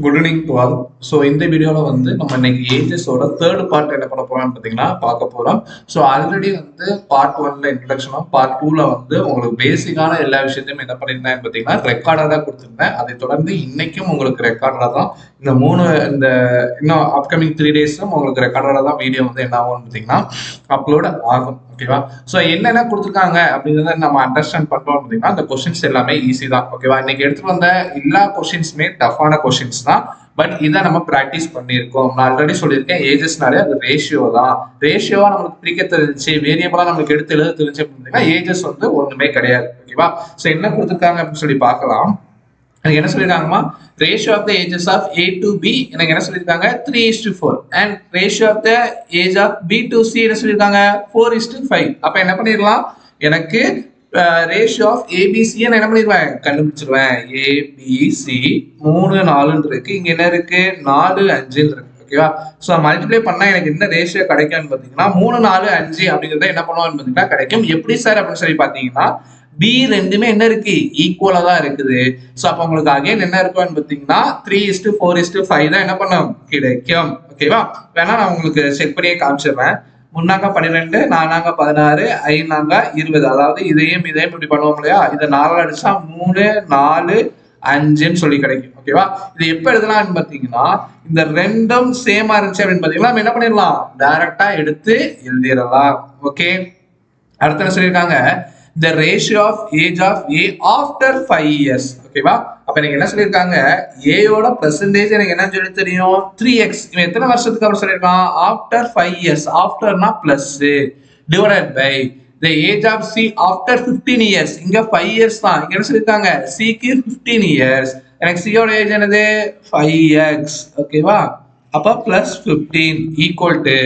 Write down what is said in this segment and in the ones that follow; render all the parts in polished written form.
Good evening to all. So இந்த வீடியோவில் நம்ம இன்னைக்கு ஏஜஸோட தேர்ட் பார்ட் என்ன பண்ண போறோம்னு பார்த்தீங்கன்னா பார்க்க போகிறோம். ஸோ ஆல்ரெடி பார்ட் 1ல இன்ட்ரடக்ஷனும் பார்ட் 2ல உங்களுக்கு பேசிக்கான எல்லா விஷயத்தையும் என்ன பண்ணியிருந்தேன் பார்த்தீங்கன்னா ரெக்கார்டாக கொடுத்துருந்தேன். அதை தொடர்ந்து இன்னைக்கும் உங்களுக்கு ரெக்கார்டாக தான் இந்த இன்னும் அப்கமிங் 3 டேஸும் உங்களுக்கு ரெக்கார்டாக தான் வீடியோ என்ன ஆகும்னு பார்த்தீங்கன்னா அப்லோட் ஆகும். ஓகேவா? ஸோ என்னென்ன கொடுத்துருக்காங்க அப்படிங்கிறத நம்ம அண்டர்ஸ்டாண்ட் பண்ணுறோம் அப்படின்னா அந்த கொஸ்டின்ஸ் எல்லாமே ஈஸி தான். ஓகேவா? இன்னைக்கு எடுத்துட்டு வந்த எல்லா கொஸ்டின்ஸுமே டஃப்பான கொஸ்டின்ஸ் தான். பட் இதை நம்ம ப்ராக்டிஸ் பண்ணியிருக்கோம். நான் ஆல்ரெடி சொல்லியிருக்கேன், ஏஜஸ்னாலே அது ரேஷியோ தான். ரேஷியோவா நம்மளுக்கு பிரிக்க தெரிஞ்சு, வேரியபிளா நம்மளுக்கு எடுத்து எழுத தெரிஞ்சு அப்படின்னா ஏஜஸ் ஒண்ணுமே கிடையாது. ஓகேவா? ஸோ என்ன கொடுத்துருக்காங்க அப்படின்னு சொல்லி பார்க்கலாம். எனக்கு என்ன சொல்லியிருக்காங்கம்மா, ratio of the ages of A to B எனக்கு என்ன சொல்லியிருக்காங்க 3:4 and ratio of the age of B to C என்ன சொல்லியிருக்காங்க 4:5. அப்ப என்ன பண்ணிடலாம், எனக்கு ரேஷியோ ஆஃப் ABC என்ன பண்ணிடுவேன் கண்டுபிடிச்சிருவேன். ABC 3 4 இருக்கு, இங்க என்ன இருக்கு 4 5 இருக்கு. ஓகேவா? ஸோ மல்டிப்ளை பண்ணா எனக்கு என்ன ரேஷியோ கிடைக்கும்னு பார்த்தீங்கன்னா 3 4 5 அப்படிங்கிறத என்ன பண்ணுவோம்னு பார்த்தீங்கன்னா கிடைக்கும். எப்படி சார் அப்படின்னு சொல்லி பார்த்தீங்கன்னா B ரெண்டுமே என்ன இருக்கு ஈக்குவலா தான் இருக்குது. ஸோ அப்போ உங்களுக்கு அகைன் என்ன இருக்கும்னு பார்த்தீங்கன்னா 3:4:5 தான் என்ன பண்ணும் கிடைக்கும். ஓகேவா? வேணா நான் உங்களுக்கு செக் பண்ணியே காமிச்சிடுறேன். 3 12 4 16 5 20. அதாவது இதையும் இப்படி பண்ணுவோம் இல்லையா, இதை 4 அடிச்சா 3 4 5ன்னு சொல்லி கிடைக்கும். ஓகேவா? இது எப்ப எழுதலாம்னு பாத்தீங்கன்னா இந்த ரெண்டும் சேமா இருந்துச்சு அப்படின்னு பாத்தீங்கன்னா நம்ம என்ன பண்ணிடலாம், டைரக்டா எடுத்து எழுதிடலாம். ஓகே, அடுத்து என்ன சொல்லியிருக்காங்க, the ratio of age of A after 5 years. ஓகேவா? அப்ப எனக்கு என்ன சொல்லியிருக்காங்க, A யோட பெர்சன்டேஜ் எனக்கு என்ன சொல்லி தெரியும் 3x. இவன் எத்தனை வருஷத்துக்கு அப்புறம் சொல்லியிருக்கான், ஆஃப்டர் 5 years. ஆஃப்டர்னா plus divided by the age of C after 15 years. இங்க 5 years தான். இங்க என்ன சொல்லியிருக்காங்க, C க்கு 15 years. எனக்கு C யோட ஏஜ் என்னது 5x. ஓகேவா? அப்ப பிளஸ் 15 ஈக்குவல் டு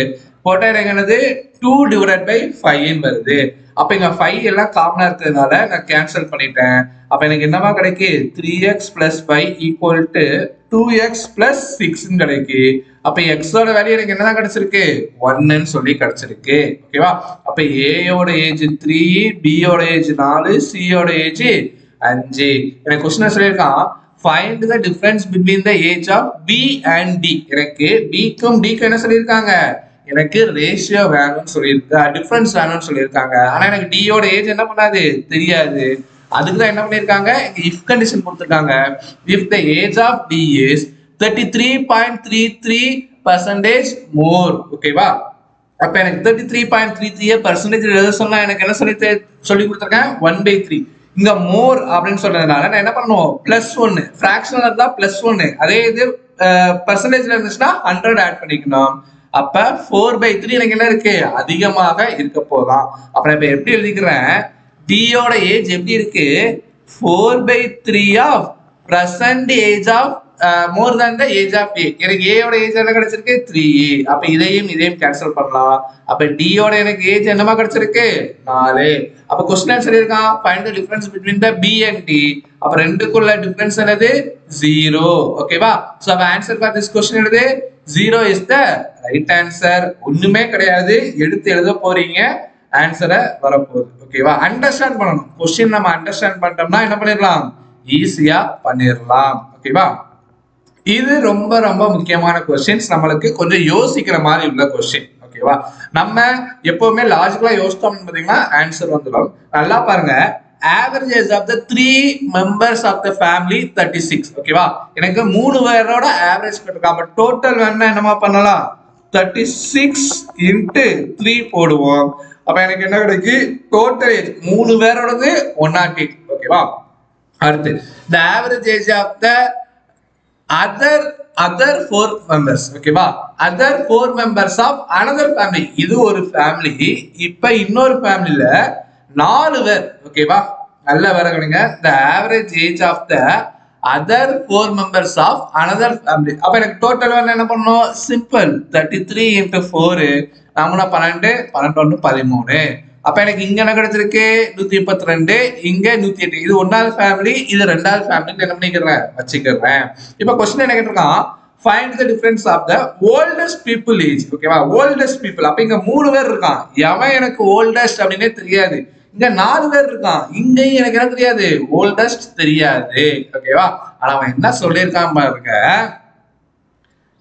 போட்டா எனக்கு என்னது 2 டிவைடட் பை 5 வருது. அப்ப இங்க 5 எல்லாம் காமனா இருக்கிறதுனால நான் கேன்சல் பண்ணிட்டேன். அப்ப எனக்கு என்னவா கிடைக்கு 3x plus 5 equal to 2x plus 6 கிடைக்கு. அப்ப x ஓட வேல்யூ எனக்கு என்னதான் கிடைச்சிருக்கு 1ன்னு சொல்லி கிடைச்சிருக்கு. ஓகேவா? அப்ப A யோட ஏஜ் 3, B யோட ஏஜ் 4, C யோட ஏஜ் 5. எனக்கு question சொல்லிருக்கான், find the difference between the age of B and D. எனக்கு B க்கும் D க்கும் என்ன சொல்லிருக்காங்க, எனக்கு ரேஷியோ வேணும்னு சொல்லியிருக்கா, டிஃபரன்ஸ் வேணும்னு சொல்லியிருக்காங்க. ஆனா எனக்கு D யோட ஏஜ் என்ன பண்ணாது தெரியாது. அதுக்கு தான் என்ன பண்ணிருக்காங்க, இஃப் கண்டிஷன் கொடுத்துருக்காங்க. If the age of D is 33.33% more. ஓகேவா? அப்ப எனக்கு 33.33% எழுத சொன்னா எனக்கு என்ன சொல்லி கொடுத்துருக்கேன் 1/3. இங்க மோர் அப்படின்னு சொல்றதுனால நான் என்ன பண்ணுவோம் +1, ஃபிராக்ஷனல் இருந்தா +1, அதே இது பெர்சன்டேஜ்ல இருந்துச்சுன்னா 100 ஆட் பண்ணிக்கணும். அப்ப 4/3 எனக்கு என்ன இருக்கு அதிகமாக இருக்க போதான். அப்ப நான் இப்ப எப்படி எழுதிக்கிறேன், D யோட ஏஜ் எப்படி இருக்கு 4/3 of present age of more than the age of A. எனக்கு A யோட ஏஜ் என்ன கிடைச்சிருக்கு 3A. அப்ப இதையும் கேன்சல் பண்ணலாம். அப்ப D யோட எனக்கு ஏஜ் என்னமா கிடைச்சிருக்கு 4. அப்ப क्वेश्चन ஆன்சர் இருக்கான், find the difference between the B and D. அப்ப ரெண்டுக்குள்ள டிஃபரன்ஸ் என்னது 0. ஓகேவா? சோ அப்ப ஆன்சர் ஃபார் திஸ் क्वेश्चन என்னது 0 is the right answer. ஒண்ணுமே கிடையாது, எடுத்து எழுத போறீங்க, ஆன்சரை வரப்போகுது. ஓகேவா? அண்டர்ஸ்டாண்ட் பண்ணணும். क्वेश्चन நம்ம அண்டர்ஸ்டாண்ட் பண்ணிட்டோம்னா என்ன பண்ணிடலாம், ஈஸியா பண்ணிடலாம். ஓகேவா? இது ரொம்ப ரொம்ப முக்கியமான क्वेश्चंस, நம்மளுக்கு கொஞ்சம் யோசிக்கிற மாதிரி உள்ள क्वेश्चन. ஓகேவா? நம்ம எப்பவுமே லாஜிக்கலா யோசிச்சோம்னு பாத்தீங்கன்னா ஆன்சர் வந்துடும். நல்லா பாருங்க, average age of the 3 members of the family 36. ஓகேவா? எனக்கு 3 பேரோட ஆவரேஜ் கேட்டிருக்காங்க. அப்ப டோட்டல் வேணா என்னமா பண்ணலாம் 36 into 3 போடுவோம். அப்ப எனக்கு என்ன கிடைக்கு டோட்டல் ஏஜ் 3 பேரோடது 108. ஓகேவா? அடுத்து the average age of the other 4 members. ஓகேவா? other 4 members of another family. இது ஒரு ஃபேமிலி, இப்ப இன்னொரு ஃபேமிலில 4 பேர். ஓகேவா? நல்ல வரகணுங்க. the average age of the other 4 members of another family. அப்ப எனக்கு டோட்டல் என்ன பண்ணணும், சிம்பிள் 33 into 4 நாமனா 12 12 13. அப்ப எனக்கு இங்க என்ன கிடைச்சிருக்கு 132, இங்க 108. இது ஒன்னாவது ஃபேமிலி, இது ரெண்டாவது ஃபேமிலி என்ன பண்ணிக்கிறேன் வச்சுக்கிறேன். இப்ப क्वेश्चन என்ன கேட்டிருக்கான், find the difference of the oldest people age. ஓகேவா? oldest people. அப்ப இங்க 3 பேர் இருக்கான், எவன் எனக்கு oldest அப்படினே தெரியாது. இங்க 4 பேர் இருக்கான், இங்கேயும் எனக்கு என்ன தெரியாது oldest தெரியாது. ஓகேவா? ஆனா அவன் என்ன சொல்லியிருக்கான் பாருங்க,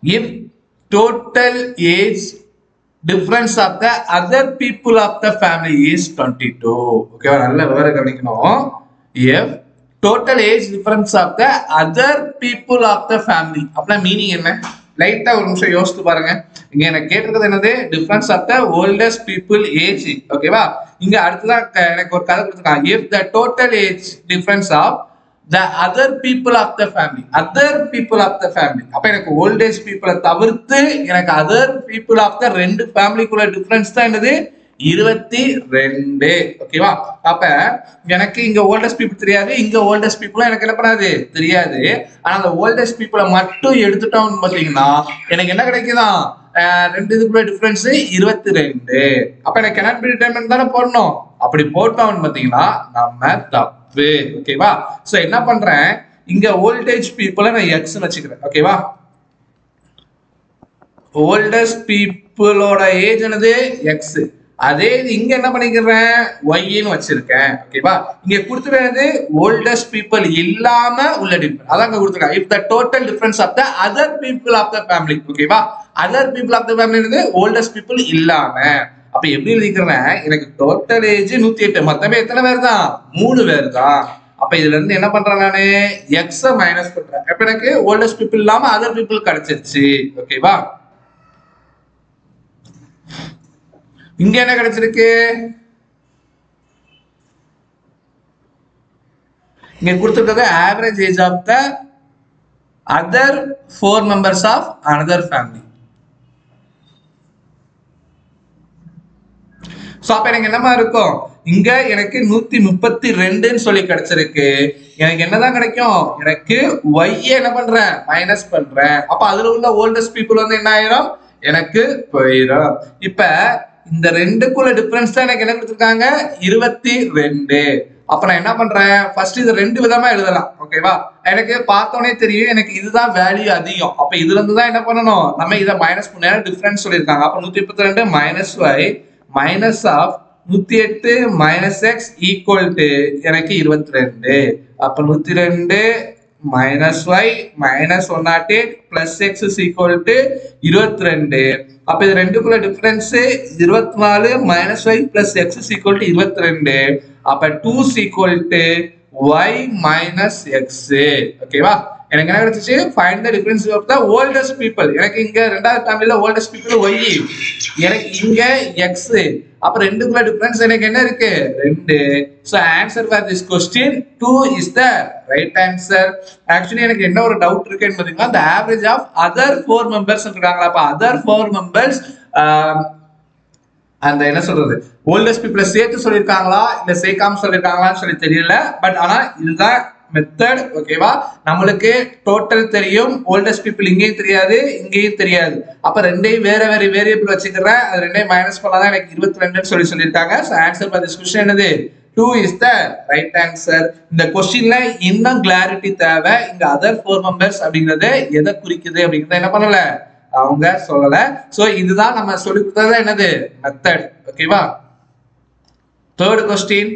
if total age difference of the other people of the family is 22. Okay, நல்ல விவரம் கவனிக்கணும். if total age difference of the other people of the family அப்பனா மீனிங் என்ன? லைட்டா ஒரு நிமிஷம் யோசித்து பாருங்க. இங்க எனக்கு கேட்டிருக்கிறது என்னது? Difference of the oldest people age. ஓகேவா? இங்க அடுத்ததான் எனக்கு ஒரு கதை கொடுத்துருக்காங்க. if the total age difference of the other people of the family, other people of the family, அப்ப எனக்கு old age people தவிர்த்து எனக்கு other people of the ரெண்டு ஃபேமிலிக்குள்ள டிஃபரன்ஸ் தான் என்னது? 22. ஓகேவா? அப்ப எனக்கு இங்க ஓல்டஸ்ட் பீப்புள் தெரியாது, இங்க ஓல்டஸ்ட் பீப்புளும் எனக்கு என்ன பண்ணாது? தெரியாது. ஆனா அந்த ஓல்டஸ்ட் பீப்புளை மட்டும் எடுத்துட்டோம்னு பாத்தீங்கன்னா எனக்கு என்ன கிடைக்குதான்? ரெண்டு இதுக்குள்ள டிஃபரன்ஸ் 22. அப்ப எனக்கு cannot be determined தானே போடணும். அப்படி போட்டோம்னு பாத்தீங்கன்னா நம்ம தப்பு. ஓகேவா? சோ என்ன பண்றேன், இங்க ஓல்டேஜ் பீப்புளை நான் எக்ஸ் வச்சுக்கிறேன். ஓகேவா? ஓல்டஸ்ட் பீப்புளோட ஏஜ் என்னது? எக்ஸ். அதே இங்க என்ன பண்ணிக்கிறேன்? ஒய்ன்னு வச்சிருக்கேன். ஓகேவா? இங்க கொடுத்துருக்கிறது ஓல்டஸ்ட் பீப்புள் இல்லாம உள்ள டிஃபரன்ஸ். அதான் இங்க கொடுத்துருக்காங்க. if the total difference of the other people of the family. ஓகேவா? other people of the family என்னது? ஓல்டஸ்ட் பீப்புள் இல்லாம. அப்ப எப்படி எழுதிக்கிறேன்? எனக்கு டோட்டல் ஏஜ் 108. மொத்தமே எத்தனை பேர் தான்? 3 பேர் தான். அப்ப இதுல இருந்து என்ன பண்றேன்? நானு எக்ஸ் மைனஸ் பண்றேன். அப்ப எனக்கு ஓல்டஸ்ட் பீப்புள் இல்லாம அதர் பீப்புள் கிடைச்சிருச்சு. ஓகேவா? இங்க என்ன கிடைச்சிருக்கு? இங்க கொடுத்திருக்கிறது average age of the other 4 members of another family. So அப்ப எனக்கு என்னமா இருக்கும்? இங்க எனக்கு 132ன்னு சொல்லி கிடைச்சிருக்கு. எனக்கு என்னதான் கிடைக்கும்? எனக்கு y என்ன பண்றேன்? மைனஸ் பண்றேன். அப்ப அதுல உள்ள ஓல்டஸ்ட் பீப்புள் வந்து என்ன ஆயிரும்? எனக்கு போயிடும். இப்ப இந்த ரெண்டுக்குள்ள டிஃபரன்ஸ் தான் எனக்கு என்ன கொடுத்துருக்காங்க? 22. அப்ப நான் என்ன பண்றேன்? ஃபர்ஸ்ட் இது ரெண்டு விதமா எழுதலாம். ஓகேவா? எனக்கு பார்த்தோன்னே தெரியும் எனக்கு இதுதான் வேல்யூ அதிகம். அப்ப இதுல இருந்து தான் என்ன பண்ணணும்? நம்ம இதை மைனஸ் பண்ண டிஃபரன்ஸ் சொல்லியிருக்காங்க. அப்ப 132 minus y minus of 108 minus x equal to எனக்கு 22. அப்ப 102 minus y minus 108 plus x is equal to 22. அப்ப இது ரெண்டுக்குள்ள difference 24 minus y plus x is equal to 22. அப்ப 2 is equal to y minus x. ஓகேவா? எனக்கு என்ன கிடைச்சிச்சு? find the difference of the oldest people. எனக்கு இங்க ரெண்டாவது ஃபேமிலில oldest people y, எனக்கு இங்க x. அப்ப ரெண்டுக்குள்ள டிஃபரன்ஸ் எனக்கு என்ன இருக்கு? 2. so answer for this question 2 is the right answer. actually எனக்கு என்ன ஒரு டவுட் இருக்குன்னு பாத்தீங்கன்னா the average of other 4 members இருக்காங்களா? அப்ப other 4 members அந்த என்ன சொல்றது oldest people சேர்த்து சொல்லிருக்காங்களா இல்ல சேர்க்காம சொல்லிருக்காங்களான்னு சொல்லி தெரியல. பட் ஆனா இதுதான் மெத்தட். ஓகேவா? நம்மளுக்கு டோட்டல் தெரியும், ஓல்டஸ்ட் பீப்புள் இங்கேயும் தெரியாது இங்கேயும் தெரியாது. அப்ப ரெண்டையும் வேற வேற வேரியபிள் வச்சுக்கிறேன், அது ரெண்டையும் மைனஸ் பண்ணாதான் எனக்கு 22 சொல்லியிருக்காங்க. So answer for this question என்னது? 2 இஸ் த ரைட் ஆன்சர். இந்த क्वेश्चनல இன்னும் கிளாரிட்டி தேவை. இங்க அதர் 4 மெம்பர்ஸ் அப்படிங்கறது எதை குறிக்குது அப்படிங்கறத என்ன பண்ணல அவங்க சொல்லல. சோ இதுதான் நம்ம சொல்லி கொடுத்தது என்னது மெத்தட். ஓகேவா? தேர்ட் क्वेश्चन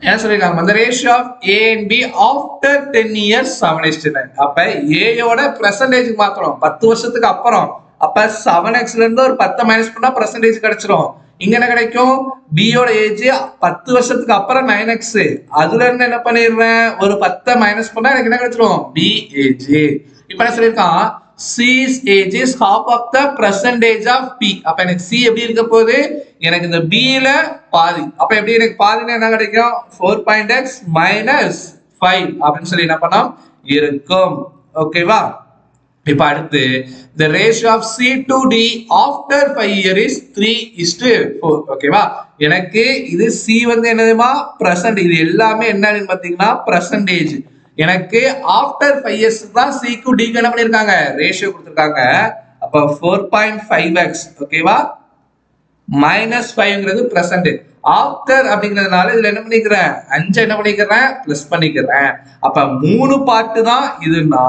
என்ன சொல்லிருக்காங்க? the ratio of A and B after 10 years 7:9. அப்ப A யோட percentage மாத்துறோம் 10 வருஷத்துக்கு அப்புறம். அப்ப 7x ல இருந்து ஒரு 10 மைனஸ் பண்ணா percentage கிடைச்சிரும். இங்க என்ன கிடைக்கும்? B யோட ஏஜ் 10 வருஷத்துக்கு அப்புறம் 9x. அதுல இருந்து என்ன பண்ணிடுறேன்? ஒரு 10 மைனஸ் பண்ணா எனக்கு என்ன கிடைச்சிரும்? B age. இப்ப என்ன சொல்லிருக்கான்? C's age is half of the percentage of P. அப்ப எனக்கு C எப்படி இருக்க போகுது? எனக்கு இந்த B ல பாதி. அப்ப எப்படி எனக்கு பாதினா என்ன கிடைக்கும்? 4.x minus 5 அப்படின்னு சொல்லி என்ன பண்ணோம் இருக்கும். ஓகேவா? இப்ப அடுத்து the ratio of C to D after 5 years is 3:4. ஓகேவா? எனக்கு இது C வந்து என்னதுமா? present. இது எல்லாமே என்னன்னு பாத்தீங்கன்னா percentage. எனக்கு ஆஃப்டர் 5 இயர்ஸ் தான் C க்கு D க்கு என்ன பண்ணிருக்காங்க? ரேஷியோ கொடுத்திருக்காங்க. அப்ப 4.5x. ஓகேவா? minus 5ங்கிறது present. ஆஃப்டர் அப்படிங்கிறதுனால இதுல என்ன பண்ணிக்கிறேன்? 5 என்ன பண்ணிக்கிறேன்? பிளஸ் பண்ணிக்கிறேன். அப்ப 3 பார்ட் தான் இதுனா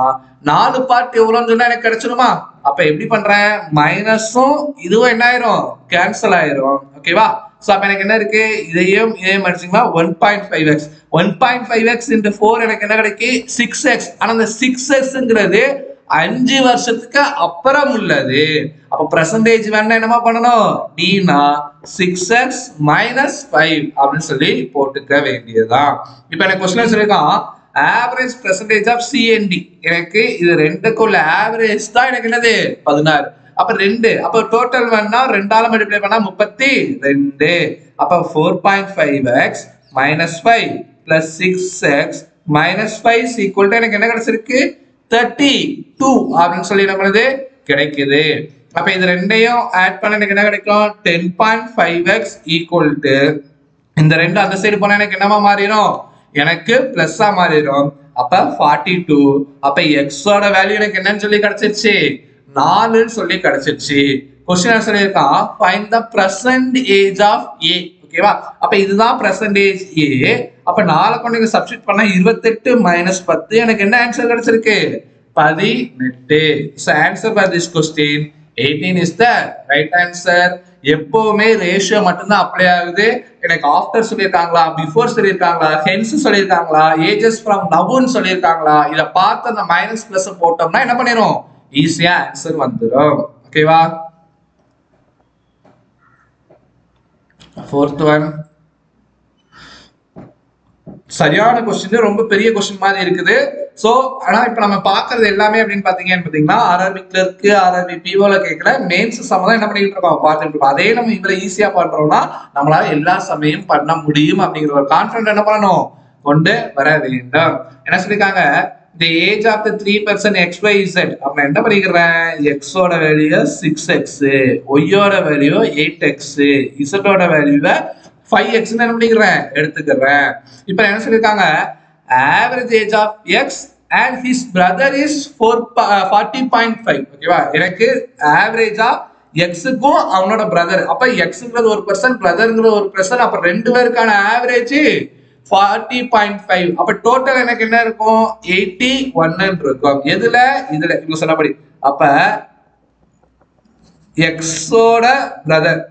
4 பார்ட் எவ்வளவுன்னு சொன்னா எனக்கு கிடைச்சிருமா? அப்ப எப்படி பண்றேன்? மைனஸும் இதுவும் என்ன ஆயிரும்? கேன்சல் ஆயிரும். ஓகேவா? சோ அப்ப எனக்கு என்ன இருக்கு? இதையும் அடிச்சீங்கன்னா 1.5x 1.5x into 4 எனக்கு என்ன கிடைக்கு? 6x. ஆனா அந்த 6xங்கிறது 5 வருஷத்துக்கு அப்புறம் உள்ளது. அப்ப பெர்சன்டேஜ் வேணா என்னமா பண்ணணும், dனா 6x minus 5 அப்படின்னு சொல்லி போட்டுக்க வேண்டியதுதான். இப்ப எனக்கு क्वेश्चन சொல்லிருக்கான் ஆவரேஜ் பெர்சன்டேஜ் ஆஃப் சிஎன்டி. எனக்கு இது ரெண்டுக்குள்ள ஆவரேஜ் தான் எனக்கு என்னது 16. அப்ப 2 அப்ப டோட்டல் வேணா 2ஆல மல்டிப்ளை பண்ணா 32. அப்ப 4.5x minus 5 plus 6x minus 5 is equal to எனக்கு என்ன கிடைச்சிருக்கு 32 அப்படின்னு சொல்லி நம்மளுது கிடைக்குது. அப்ப இது ரெண்டையும் ஆட் பண்ண எனக்கு என்ன கிடைக்கும் 10.5x equal to இந்த ரெண்டு அந்த சைடு போனா எனக்கு என்னமா மாறிடும், எனக்கு பிளஸ்ஸா மாறிடும். அப்ப 42. அப்ப x ஓட வேல்யூ எனக்கு என்னன்னு சொல்லி கிடைச்சிருச்சு 4 சொல்லி கிடைச்சிருச்சு. क्वेश्चन ஆன்சர் சொல்லிருக்கான் find the present age of a. ஓகேவா, அப்ப இதுதான் percentage a. அப்ப 4 கொண்டு இங்க சப்ஸ்டிட்யூட் பண்ணா 28 minus 10 எனக்கு என்ன ஆன்சர் கிடைச்சிருக்கு 18. so answer for this question 18 is the right answer. எப்பவுமே ரேஷியோ மட்டும் தான் அப்ளை ஆகுது. எனக்கு ஆஃப்டர் சொல்லிருக்காங்களா, பிஃபோர் சொல்லிருக்காங்களா, ஹென்ஸ் சொல்லிருக்காங்களா, ஏஜஸ் ஃப்ரம் நவ்னு சொல்லிருக்காங்களா, இத பார்த்து அந்த மைனஸ் பிளஸ் போட்டோம்னா என்ன பண்ணிரும் ஈஸியா ஆன்சர் வந்துரும். ஓகேவா, fourth one சரியான क्वेश्चन, ரொம்ப பெரிய क्वेश्चन மாதிரி இருக்குது. சோ ஆனா இப்ப நம்ம பாக்குறது எல்லாமே அப்படின்னு பாத்தீங்கன்னா ஆர்ஆர்பி கிளர்க், ஆர்ஆர்பி பிஓல கேட்கல மெயின்ஸ் சம் தான் என்ன பண்ணிட்டு இருக்கோம் பார்த்துட்டு இருக்கோம். அதே நம்ம இவ்வளவு ஈஸியா பண்றோம்னா நம்மளால எல்லா சமயம் பண்ண முடியும் அப்படிங்கிற ஒரு கான்ஃபிடன்ட் என்ன பண்ணணும் கொண்டு வர வேண்டும். என்ன சொல்லிருக்காங்க, the age of the 3 person xyz. அப்ப நான் என்ன பண்ணிக்கிறேன், x ஓட வேல்யூ 6x, y ஓட வேல்யூ 8x, z ஓட வேல்யூ 5x ன்னு என்ன பண்ணிக்கிறேன் எடுத்துக்கிறேன். இப்போ என்ன சொல்லிருக்காங்க, average age of x and his brother is 40.5. ஓகேவா, எனக்கு average of x-க்கும் அவனோட பிரதர், அப்ப x-ங்கிறது ஒரு பர்சன், பிரதர்ங்கிறது ஒரு பர்சன், அப்ப ரெண்டு பேருக்கான ஆவரேஜ் 40.5. அப்ப டோட்டல் எனக்கு என்ன இருக்கும் 81 இருக்கும். எதுல, இதுல இவங்க சொன்னபடி. அப்ப x ஓட பிரதர்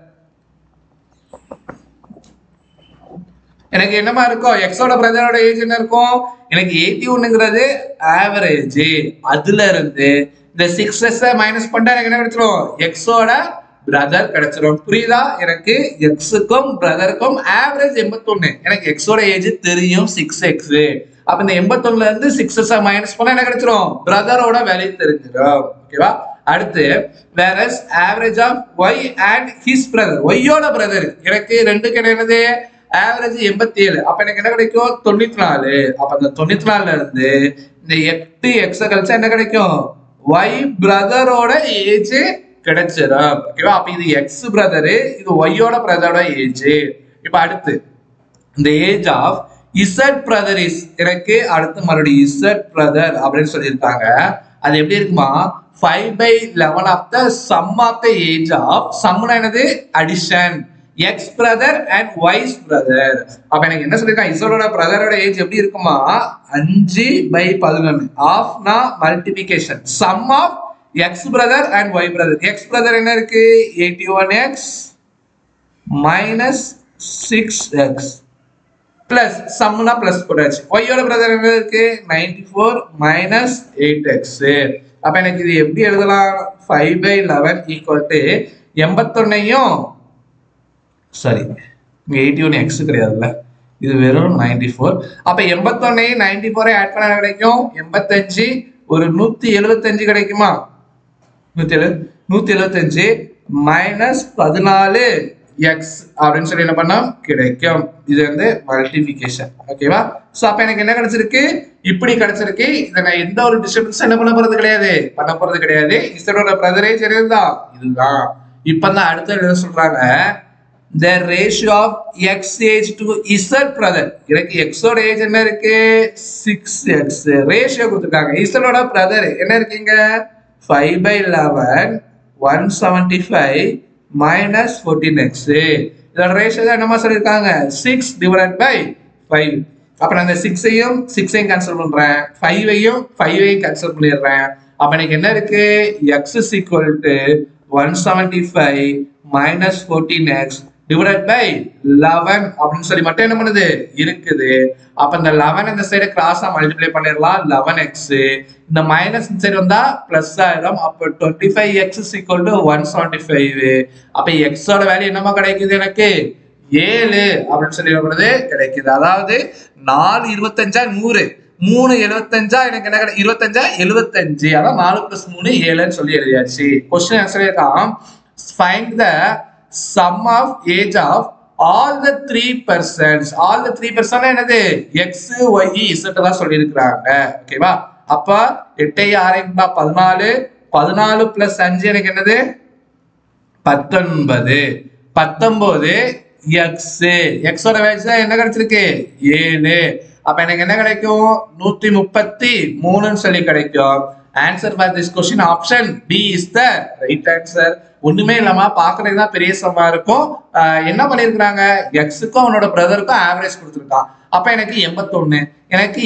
எனக்கு என்னமா இருக்கும், x ஓட பிரதரோட ஏஜ் என்ன இருக்கும், எனக்கு 81ங்கிறது ஆவரேஜ். அதுல இருந்து இந்த 6s மைனஸ் பண்ணா எனக்கு என்ன கிடைச்சிரும், x ஓட பிரதர் கிடைச்சிரும். புரியுதா, எனக்கு x-க்கும் பிரதருக்கும் ஆவரேஜ் 81. எனக்கு x ஓட ஏஜ் தெரியும் 6x. அப்ப இந்த 81ல இருந்து 6s மைனஸ் பண்ணா என்ன கிடைச்சிரும், பிரதரோட வேல்யூ தெரிஞ்சிடும். ஓகேவா, அடுத்து whereas average of y and his brother, y ஓட பிரதர் எனக்கு ரெண்டுக்கு என்னது ஆவரேஜ் 87. அப்ப எனக்கு என்ன கிடைக்கும் 94. அப்ப அந்த 94ல இருந்து இந்த 8x கழிச்சா என்ன கிடைக்கும், y பிரதரோட ஏஜ் கிடைச்சிடும். ஓகேவா, அப்ப இது x பிரதர், இது y ஓட பிரதரோட ஏஜ். இப்ப அடுத்து இந்த age of z brother is, எனக்கு அடுத்து மறுபடியும் z பிரதர் அப்படின்னு சொல்லியிருக்காங்க. அது எப்படி இருக்குமா, 5/11 of the sum of the age of, sumனா என்னது addition, x brother and y's brother. அப்ப எனக்கு என்ன சொல்லிருக்காங்க, இசோட பிரதரோட ஏஜ் எப்படி இருக்குமா 5/11 ஆஃப்னா multiplication, sum of x brother and y brother. x brother என்ன இருக்கு 81x minus 6x plus sumனா plus போட்டாச்சு. y ஓட பிரதர் என்ன இருக்கு 94 minus 8x. அப்ப எனக்கு இது எப்படி எழுதலாம் 5/11 equal to 81யும் சரி இங்க 81x கிடையாதுல்ல, இது வெறும் 94. அப்ப 81யும் 94 ஆட் பண்ண கிடைக்கும் 85, ஒரு 175 கிடைக்குமா, 175 minus 14x அப்படின்னு சொல்லி என்ன பண்ணா கிடைக்கும். இது வந்து மல்டிபிகேஷன். ஓகேவா, சோ அப்ப எனக்கு என்ன கிடைச்சிருக்கு, இப்படி கிடைச்சிருக்கு. இத நான் எந்த ஒரு டிஸ்டர்பன்ஸ் என்ன பண்ண போறது கிடையாது. இசரோட பிரதரேஜ் என்னதான் இதுதான். இப்பதான் அடுத்து என்ன சொல்றாங்க, the ratio of x age to z brother. எனக்கு x ஓட ஏஜ் என்ன இருக்கு 6x, ரேஷியோ கொடுத்திருக்காங்க. z ஓட பிரதர் என்ன இருக்கீங்க 5/11 175 minus 14x. இதோட ரேஷியோ தான் என்னமா சொல்லிருக்காங்க 6/5. அப்ப நான் இந்த 6ஐயும் கேன்சல் பண்றேன், 5ஐயும் கேன்சல் பண்ணிடுறேன். அப்ப எனக்கு என்ன இருக்கு x is equal to 175 minus 14x divided by 11 அப்படின்னு சொல்லி மட்டும் என்ன பண்ணுது இருக்குது. அப்ப இந்த 11 இந்த சைடு கிராஸா மல்டிப்ளை பண்ணிடலாம். 11x இந்த மைனஸ் இந்த சைடு வந்தா பிளஸ் ஆயிரும். அப்ப 25x is equal to 175. அப்ப x ஓட வேல்யூ என்னமா கிடைக்குது எனக்கு 7 அப்படின்னு சொல்லி கிடைக்குது. அதாவது 4 25 100 3 75 எனக்கு என்ன 25 75. அதான் 4 + 3 7ன்னு சொல்லி எழுதியாச்சு. क्वेश्चन ஆன்சர் இருக்காம். Find the sum of age of all the 3 persons. all the 3 persons என்னது x y z தான் சொல்லி இருக்காங்க. ஓகேவா? அப்ப 8 6 14 14 + 5 எனக்கு என்னது 19 19 x ஓட வேல்யூ என்ன கிடைச்சிருக்கு 7. அப்ப எனக்கு என்ன கிடைக்கும் 133ன்னு சொல்லி கிடைக்கும். Answer for this question option B is the right answer. ஒண்ணுமே இல்லாம பாக்குறதுக்கு தான் பெரிய சம்மா இருக்கும். என்ன பண்ணிருக்காங்க எக்ஸுக்கும் அவனோட பிரதருக்கும் ஆவரேஜ் கொடுத்துருக்கான். அப்ப எனக்கு 81. எனக்கு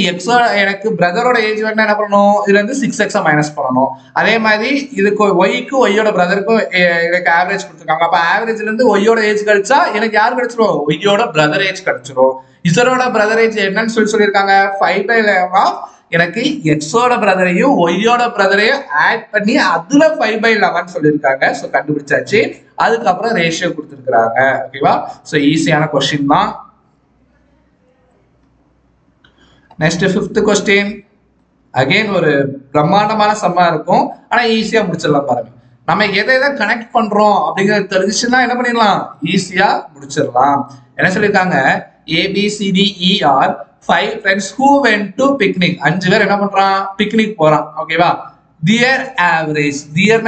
எனக்கு பிரதரோட ஏஜ் வேணா என்ன பண்ணணும் இதுல இருந்து 6x மைனஸ் பண்ணணும். அதே மாதிரி இதுக்கு ஒய்க்கும் ஒய்யோட பிரதருக்கும் எனக்கு ஆவரேஜ் கொடுத்துருக்காங்க. அப்ப ஆவரேஜ்ல இருந்து ஒய்யோட ஏஜ் கழிச்சா எனக்கு யார் கிடைச்சிரும் ஒய்யோட பிரதர் ஏஜ் கிடைச்சிரும். இசரோட பிரதர் ஏஜ் என்னன்னு சொல்லியிருக்காங்க 5/11. எனக்கு எக்ஸோட பிரதரையும் ஒய்யோட பிரதரையும் ஆட் பண்ணி அதுல 5/11 சொல்லியிருக்காங்க. ஸோ கண்டுபிடிச்சாச்சு. அதுக்கப்புறம் ரேஷியோ கொடுத்துருக்காங்க. ஓகேவா? ஸோ ஈஸியான கொஸ்டின் தான். நெக்ஸ்ட் 5th கொஸ்டின் அகைன் ஒரு பிரம்மாண்டமான சம்மா இருக்கும். ஆனா ஈஸியா முடிச்சிடலாம் பாருங்க. நம்ம எதை எதை கனெக்ட் பண்றோம் அப்படிங்கிறது தெரிஞ்சுச்சுன்னா என்ன பண்ணிடலாம் ஈஸியா முடிச்சிடலாம். என்ன சொல்லியிருக்காங்க ABCDER 5 friends who went to picnic. 5 பேர் என்ன பண்றான் பிக்னிக் போறான். ஓகேவா? their average their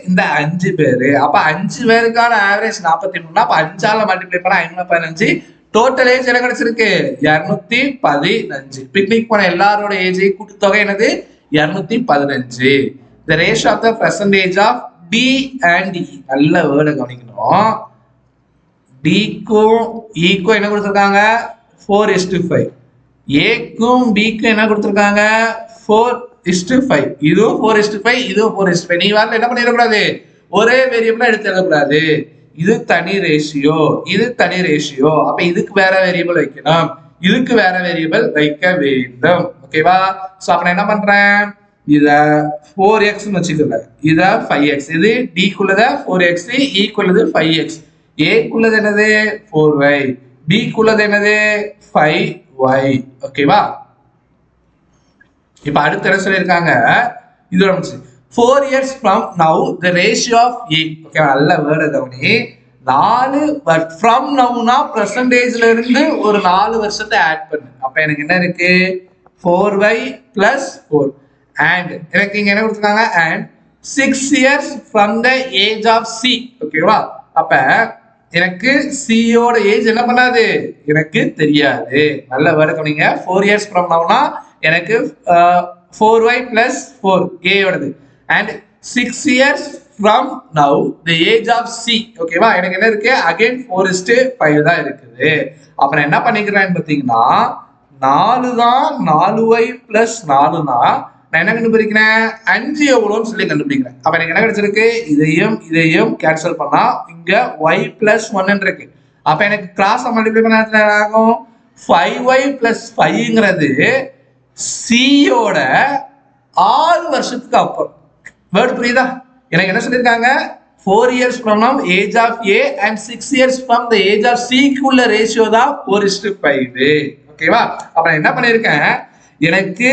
இந்த 5 பேரு. அப்ப 5 பேருக்கான ஆவரேஜ் 43. அப்ப 5ஆல மல்டிப்ளை பண்ணா 515. டோட்டல் ஏஜ் என்ன கிடைச்சிருக்கு 215. பிக்னிக் போன எல்லாரோட ஏஜ் கூட்டுத்தொகை என்னது 215. the ratio of the percentage of D and E. நல்ல வேர்டை கவனிக்கணும். D க்கும் E க்கும் என்ன கொடுத்திருக்காங்க 4:5. ஏக்கும் பிக்கும் என்ன கொடுத்துருக்காங்க 4:5. இதுவும் 4:5 இதுவும் 4:5. நீ வரல என்ன பண்ணிடக்கூடாது ஒரே வேரியபிளா எடுத்து எழுதக்கூடாது. இது தனி ரேஷியோ இது தனி ரேஷியோ. அப்ப இதுக்கு வேற வேரியபிள் வைக்கணும் இதுக்கு வேற வேரியபிள் வைக்க வேண்டும். ஓகேவா? சோ அப்ப நான் என்ன பண்றேன் இத 4x வச்சுக்கல இத 5x. இது D குள்ளத 4x E குள்ளது 5x. A குள்ளது என்னது 4y B குள்ளது என்னது 5y. ஓகேவா? இப்ப அடுத்து என்ன சொல்லிருக்காங்க இதோட 4 years from now the ratio of A. Okay நல்ல வேர்ட் கவனி. 4 but from nowனா percentageல இருந்து ஒரு 4 வருஷத்தை ஆட் பண்ணு. அப்ப எனக்கு என்ன இருக்கு 4y plus 4 and எனக்கு இங்க என்ன கொடுத்திருக்காங்க and 6 years from the age of C. ஓகேவா? அப்ப எனக்கு C ஓட ஏஜ் என்ன பண்ணாது எனக்கு தெரியாது. நல்ல வேர்ட் கவனிங்க. 4 years from nowனா எனக்கு 4y plus 4 A ஓடது and 6 years from now the age of C. ஓகேவா? எனக்கு என்ன இருக்கு again 4:5 தான் இருக்குது. அப்ப நான் என்ன பண்ணிக்கிறேன்னு பாத்தீங்கன்னா 4 தான் 4y plus 4 தான் நான் என்ன கண்டுபிடிக்கிறேன் 5 எவ்வளோன்னு சொல்லி கண்டுபிடிக்கிறேன். அப்ப எனக்கு என்ன கிடைச்சிருக்கு இதையும் கேன்சல் பண்ணா இங்க y plus 1 இருக்கு. அப்ப எனக்கு கிராஸ் மல்டிப்ளை பண்ண ஆகும் 5y plus 5ங்கிறது C ஓட 6 வருஷத்துக்கு அப்புறம். வேர்ட் புரியுதா? எனக்கு என்ன சொல்லிருக்காங்க 4 years from now age of A and 6 years from the age of C குள்ள ரேஷியோ தான் 4:5. ஓகேவா? அப்ப நான் என்ன பண்ணிருக்கேன் எனக்கு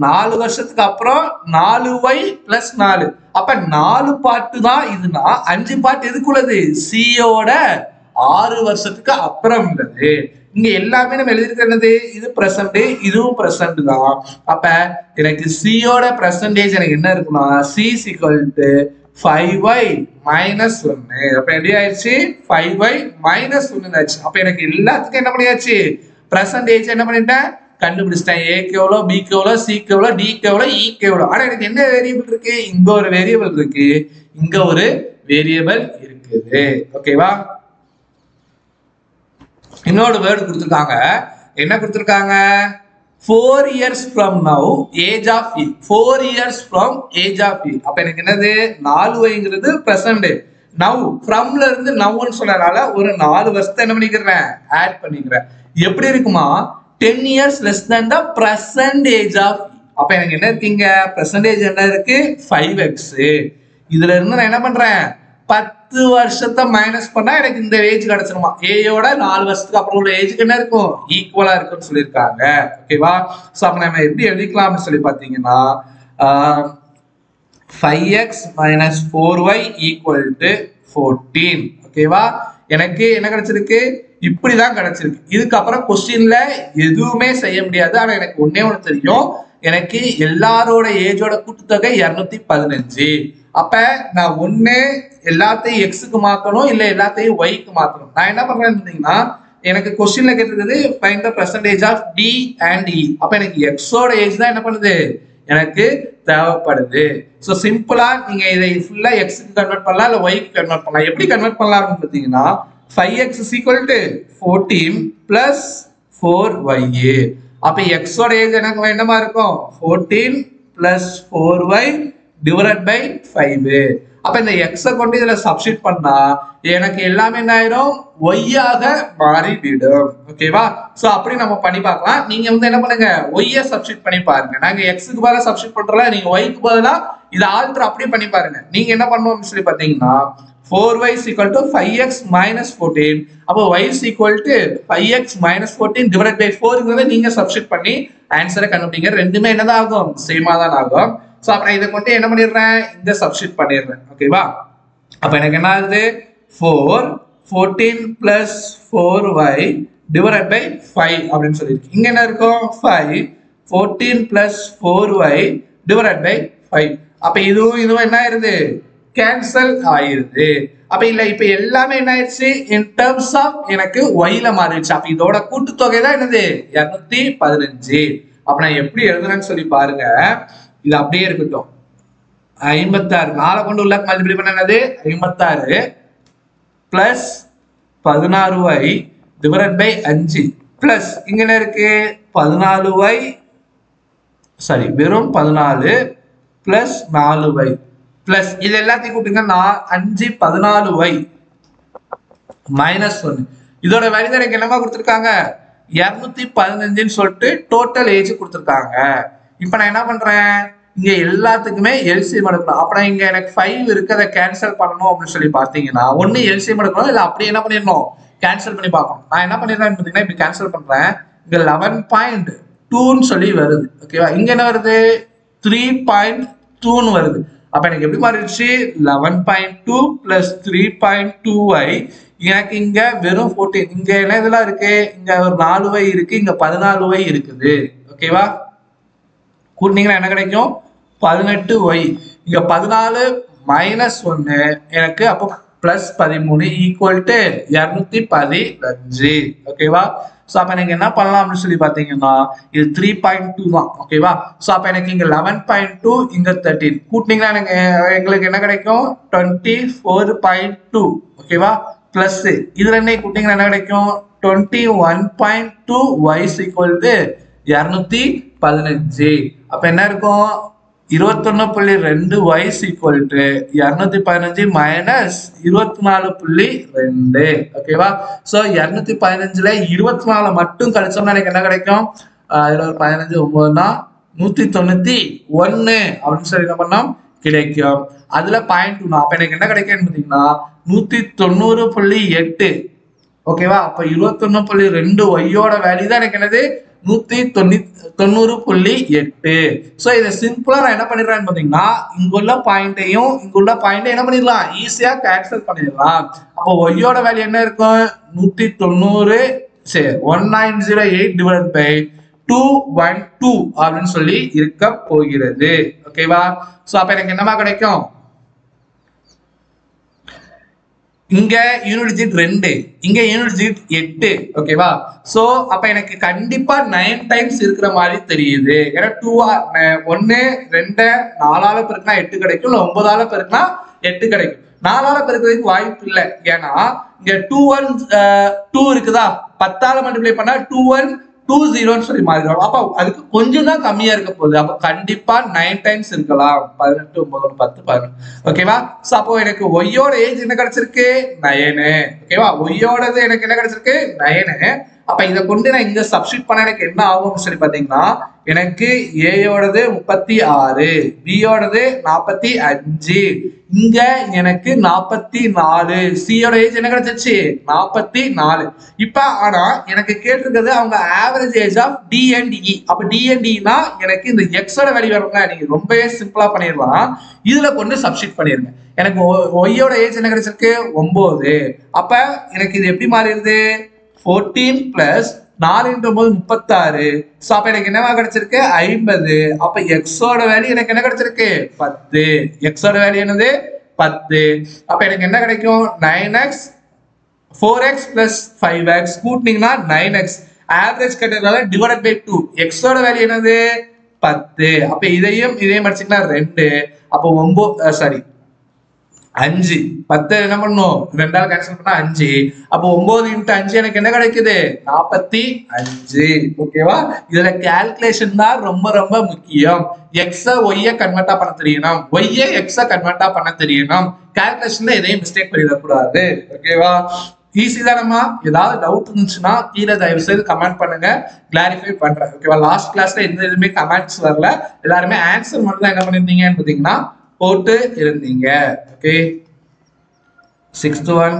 4 வருஷத்துக்கு அப்புறம் 4y plus 4. அப்ப 4 பார்ட் தான் இதுனா 5 பார்ட் எதுக்குள்ளது C ஓட 6 வருஷத்துக்கு அப்புறம் உள்ளது. இங்க எல்லாமே நம்ம எழுதிருக்கிறது இது பிரசன்ட் இதுவும் பிரசன்ட் தான். அப்ப எனக்கு C ஓட பெர்சன்டேஜ் எனக்கு என்ன இருக்குன்னா C is equal to 5y minus 1. அப்ப எப்படி ஆயிடுச்சு 5y minus 1 ஆச்சு. அப்ப எனக்கு எல்லாத்துக்கும் என்ன பண்ணியாச்சு பெர்சன்டேஜ் என்ன பண்ணிட்டேன் கண்டுபிடிச்சிட்டேன். ஏக்கு எவ்வளோ பிக்கு எவ்வளோ சிக்கு எவ்வளோ டிக்கு எவ்வளோ ஈக்கு எவ்வளோ. ஆனா எனக்கு என்ன வேரியபிள் இருக்கு இங்க ஒரு வேரியபிள் இருக்கு இங்க ஒரு வேரியபிள் இருக்குது. ஓகேவா? இன்னொரு வேர்டு கொடுத்துருக்காங்க. என்ன கொடுத்துருக்காங்க 4 years from now age of E. 4 years from age of E. அப்ப எனக்கு என்னது 4yங்கிறது பிரசன்ட் நவ் ஃப்ரம்ல இருந்து நவ்னு சொன்னதால ஒரு 4 வருஷத்தை என்ன பண்ணிக்கிறேன் ஆட் பண்ணிக்கிறேன். எப்படி இருக்குமா 10 years less than the present age of. அப்ப எனக்கு என்ன இருக்கீங்க percentage என்ன இருக்கு 5x. இதுல இருந்து நான் என்ன பண்றேன் 10 வருஷத்தை மைனஸ் பண்ணா எனக்கு இந்த ஏஜ் கிடைச்சிருமா. ஏயோட 4 வருஷத்துக்கு அப்புறம் உள்ள ஏஜுக்கு என்ன இருக்கும் ஈக்குவலா இருக்குன்னு சொல்லியிருக்காங்க. ஓகேவா. ஸோ அப்ப நம்ம எப்படி எழுதிக்கலாம் அப்படின்னு சொல்லி பார்த்தீங்கன்னா 5x minus 4y equal to 14. ஓகேவா. எனக்கு என்ன கிடைச்சிருக்கு இப்படிதான் கிடைச்சிருக்கு. இதுக்கப்புறம் கொஸ்டின்ல எதுவுமே செய்ய முடியாது. ஆனா எனக்கு ஒன்னே ஒண்ணு தெரியும், எனக்கு எல்லாரோட ஏஜோட கூட்டுத்தொகை 215. அப்ப நான் ஒண்ணு எல்லாத்தையும் எக்ஸுக்கு மாத்தணும், இல்ல எல்லாத்தையும் ஒய்க்கு மாத்தணும். நான் என்ன பண்றேன்னு இருந்தீங்கன்னா எனக்கு கொஸ்டின்ல கேட்டிருக்கிறது find the percentage of D and E. அப்ப எனக்கு எக்ஸோட ஏஜ் தான் என்ன பண்ணுது எனக்கு தேவைப்படுது. ஸோ சிம்பிளா நீங்க இதை ஃபுல்லா எக்ஸுக்கு கன்வெர்ட் பண்ணலாம், இல்ல ஒய்க்கு கன்வெர்ட் பண்ணலாம். எப்படி கன்வெர்ட் பண்ணலாம்னு பார்த்தீங்கன்னா 5x is equal to 14 plus 4y. அப்ப எக்ஸோட ஏஜ் எனக்கு என்னமா இருக்கும் 14 plus 4y divided by 5. அப்ப இந்த எக்ஸை கொண்டு இதுல சப்ஸ்டிட் பண்ணா எனக்கு எல்லாமே என்ன ஆயிரும் ஒய்யாக மாறிவிடும். ஓகேவா. சோ அப்படி நம்ம பண்ணி பார்க்கலாம். நீங்க வந்து என்ன பண்ணுங்க ஒய்யை சப்ஸ்டிட் பண்ணி பாருங்க. நாங்க எக்ஸுக்கு பதிலா சப்ஸ்டிட் பண்றோம்ல, நீங்க ஒய்க்கு பதிலா இதை ஆல்டர் அப்படி பண்ணி பாருங்க. நீங்க என்ன பண்ணணும் சொல்லி பாத்தீங்கன்னா 4y is equal to 5x minus 14. அப்போ y is equal to 5x minus 14 divided by 4 நீங்க சப்ஸ்டிட் பண்ணி ஆன்சரை கண்டுபிடிங்க. ரெண்டுமே என்னதான் ஆகும் சேமா தான் ஆகும். சோ அப்ப நான் இதை கொண்டு என்ன பண்ணிடுறேன் இந்த சப்ஸ்டிட் பண்ணிடுறேன். ஓகேவா. அப்ப எனக்கு என்ன ஆகுது 4 14 plus 4y divided by 5 அப்படின்னு சொல்லியிருக்கு. இங்க என்ன இருக்கும் 5 14 plus 4y divided by 5. அப்ப இதுவும் என்ன ஆயிருது கேன்சல் ஆயிருது. அப்ப இல்ல இப்ப எல்லாமே என்ன ஆயிடுச்சு இன் டர்ம்ஸ் ஆஃப் எனக்கு ஒய்ல மாறிடுச்சு. அப்ப இதோட கூட்டுத்தொகை தான் என்னது 215. அப்ப நான் எப்படி எழுதுறேன்னு சொல்லி பாருங்க. இது அப்படியே இருக்கட்டும். 56 4 கொண்டு உள்ள மல்டிப்ளை பண்ண என்னது 56 plus 16y divided by 5 plus இங்க என்ன இருக்கு 14y சாரி வெறும் 14 பிளஸ் 4y பிளஸ் இது எல்லாத்தையும் கூட்டுங்க 5 14y மைனஸ் 1. இதோட வேல்யூ தான் எனக்கு என்னமா கொடுத்துருக்காங்க 215 சொல்லிட்டு டோட்டல் ஏஜ் கொடுத்துருக்காங்க. இப்ப நான் என்ன பண்றேன் இங்க எல்லாத்துக்குமே எல்சிஎம் எடுக்கணும். அப்புறம் இங்க எனக்கு 5 இருக்கு, அதை கேன்சல் பண்ணணும் அப்படின்னு சொல்லி பாத்தீங்கன்னா ஒன்னு எல்சிஎம் எடுக்கணும், இல்ல அப்படியே என்ன பண்ணிடணும் கேன்சல் பண்ணி பார்க்கணும். நான் என்ன பண்ணிடுறேன் பாத்தீங்கன்னா இப்படி கேன்சல் பண்றேன். இங்க 11.2 சொல்லி வருது. ஓகேவா. இங்க என்ன வருது 3.2 வருது. அப்ப எனக்கு எப்படி மாறிடுச்சு 11.2 பிளஸ் 3.2y எனக்கு இங்க வெறும் 14. இங்க என்ன இதெல்லாம் இருக்கு இங்க ஒரு 4y இருக்கு, இங்க 14y இருக்குது. ஓகேவா. கூட்டினீங்கன்னா என்ன கிடைக்கும் 18y. இங்க 14 மைனஸ் 1 எனக்கு அப்போ பிளஸ் 13 ஈக்குவல் டு 215. ஓகேவா. சோ அப்ப எனக்கு என்ன பண்ணலாம் அப்படின்னு சொல்லி பாத்தீங்கன்னா இது 3.2 தான். ஓகேவா. சோ அப்ப எனக்கு இங்க 11.2 இங்க 13 கூட்டினீங்கன்னா எங்களுக்கு என்ன கிடைக்கும் 24.2. ஓகேவா. பிளஸ் இதுல என்ன கூட்டிங்கன்னா என்ன கிடைக்கும் 21.2 y is equal to 215. அப்ப என்ன இருக்கும் 21.2 y is equal to 215 minus 24.2. ஓகேவா. சோ 215ல 24 மட்டும் கழிச்சோம்னா எனக்கு என்ன கிடைக்கும் இதுல ஒரு 15 9னா 191 அப்படின்னு சொல்லி என்ன பண்ணோம் கிடைக்கும். அதுல 0.2. அப்ப எனக்கு என்ன கிடைக்கும்னு பாத்தீங்கன்னா 190.8. ஓகேவா. அப்ப 21.2 ஒய்யோட வேல்யூ தான் எனக்கு என்னது 190.8. சோ இதை சிம்பிளா நான் என்ன பண்ணிடுறேன்னு பாத்தீங்கன்னா இங்குள்ள பாயிண்டையும் இங்குள்ள பாயிண்டையும் என்ன பண்ணிடலாம் ஈஸியா கேன்சல் பண்ணிடலாம். அப்போ ஒய்யோட வேல்யூ என்ன இருக்கும் 190 சரி 1908 டிவைட் பை 212 அப்படின்னு சொல்லி இருக்க போகிறது. ஓகேவா. சோ அப்ப எனக்கு என்னமா கிடைக்கும் இங்க யூனிட் டிஜிட் 2, இங்க யூனிட் டிஜிட் 8. ஓகேவா. சோ அப்ப எனக்கு கண்டிப்பா 9 டைம்ஸ் இருக்கிற மாதிரி தெரியுது. ஏன்னா 1 2 4ஆல பெருக்கினா 8 கிடைக்கும், இல்ல 9ஆல பெருக்கினா 8 கிடைக்கும். 4ஆல பெருக்கிறதுக்கு வாய்ப்பு இல்லை. ஏன்னா இங்க 2 இருக்குதா 10ஆல மல்டிப்ளை பண்ணா 2 1 20 சொல்லி மாறிடும். அப்ப அதுக்கு கொஞ்சம் தான் கம்மியா இருக்க போகுது. அப்ப கண்டிப்பா 9 டைம்ஸ் இருக்கலாம். 18 9 10 11. ஓகேவா? சோ அப்போ எனக்கு ஒய்யோட ஏஜ் என்ன கிடைச்சிருக்கு? 9. ஓகேவா? ஒய்யோடது எனக்கு என்ன கிடைச்சிருக்கு? 9. அப்ப இதை கொண்டு நான் இங்க சப்ஸ்டிட் பண்ண எனக்கு என்ன ஆகும்னு சொல்லி பாத்தீங்கன்னா, எனக்கு ஏயோடது 36, பியோடது 45, இங்க எனக்கு 44, சியோட ஏஜ் என்ன கிடைச்சிருச்சு? 44. இப்ப ஆனா எனக்கு கேட்டிருக்கிறது அவங்க average age of D and E. அப்ப டி அண்ட் இனா எனக்கு இந்த எக்ஸோட வேல்யூ வரும்ல, நீங்க ரொம்பவே சிம்பிளா பண்ணிடலாம். இதுல கொண்டு சப்ஸ்டிட் பண்ணிருங்க. எனக்கு ஒய்யோட ஏஜ் என்ன கிடைச்சிருக்கு? 9. அப்ப எனக்கு இது எப்படி மாறிடுது? 14 பிளஸ் 4 × 9 36. சோ அப்ப எனக்கு என்னவா கிடைச்சிருக்கு? 50. அப்ப எக்ஸோட வேல்யூ எனக்கு என்ன கிடைச்சிருக்கு? 10. எக்ஸோட வேல்யூ என்னது? 10. அப்ப எனக்கு என்ன கிடைக்கும்? 9x 4x plus 5x கூட்டினீங்கன்னா 9x. ஆவரேஜ் கேட்டதால டிவைடட் பை 2. எக்ஸோட வேல்யூ என்னது? 10. அப்ப இதையும் அடிச்சிங்கன்னா 2. அப்ப 9 சாரி 5. 10 என்ன பண்ணும்? 2ஆல கேன்சல் பண்ணா 5. அப்போ 9 × 5 எனக்கு என்ன கிடைக்குது? 45. ஓகேவா? இதுல கால்குலேஷன் தான் ரொம்ப ரொம்ப முக்கியம். எக்ஸ ஒய்ய கன்வெர்ட்டா பண்ண தெரியணும், ஒய்ய எக்ஸ கன்வெர்ட்டா பண்ண தெரியணும். கால்குலேஷன்ல எதையும் மிஸ்டேக் பண்ணிடக்கூடாது. ஓகேவா? ஈஸி தானம்மா. ஏதாவது டவுட் இருந்துச்சுன்னா கீழே தயவு செய்து கமெண்ட் பண்ணுங்க, கிளாரிஃபை பண்றேன். ஓகேவா? லாஸ்ட் கிளாஸ்ல எந்த இதுவுமே கமெண்ட்ஸ் வரல, எல்லாருமே ஆன்சர் மட்டும் தான் என்ன பண்ணிருந்தீங்கன்னு பாத்தீங்கன்னா போட்டு இருந்தீங்க. Okay, 6th one.